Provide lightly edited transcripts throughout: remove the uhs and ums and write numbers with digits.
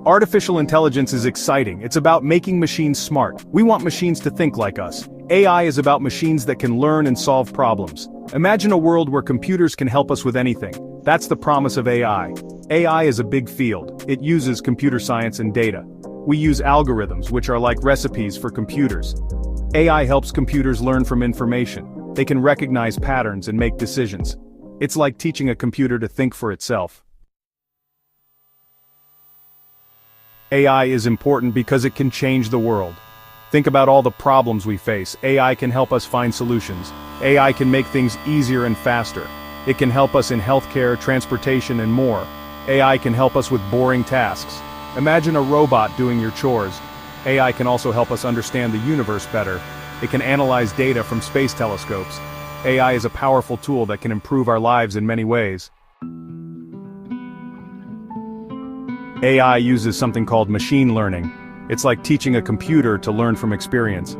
Artificial intelligence is exciting. It's about making machines smart. We want machines to think like us. AI is about machines that can learn and solve problems. Imagine a world where computers can help us with anything. That's the promise of AI. AI is a big field. It uses computer science and data. We use algorithms, which are like recipes for computers. AI helps computers learn from information. They can recognize patterns and make decisions. It's like teaching a computer to think for itself. AI is important because it can change the world. Think about all the problems we face. AI can help us find solutions. AI can make things easier and faster. It can help us in healthcare, transportation, and more. AI can help us with boring tasks. Imagine a robot doing your chores. AI can also help us understand the universe better. It can analyze data from space telescopes. AI is a powerful tool that can improve our lives in many ways. AI uses something called machine learning. It's like teaching a computer to learn from experience.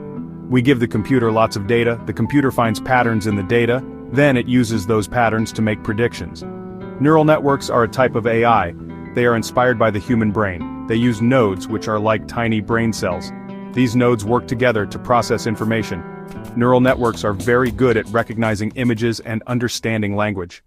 We give the computer lots of data, the computer finds patterns in the data, then it uses those patterns to make predictions. Neural networks are a type of AI. They are inspired by the human brain. They use nodes, which are like tiny brain cells. These nodes work together to process information. Neural networks are very good at recognizing images and understanding language.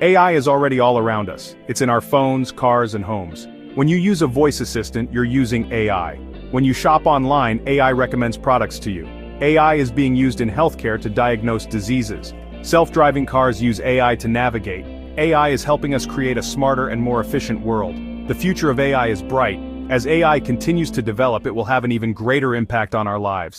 AI is already all around us. It's in our phones, cars, and homes. When you use a voice assistant, you're using AI. When you shop online, AI recommends products to you. AI is being used in healthcare to diagnose diseases. Self-driving cars use AI to navigate. AI is helping us create a smarter and more efficient world. The future of AI is bright. As AI continues to develop, it will have an even greater impact on our lives.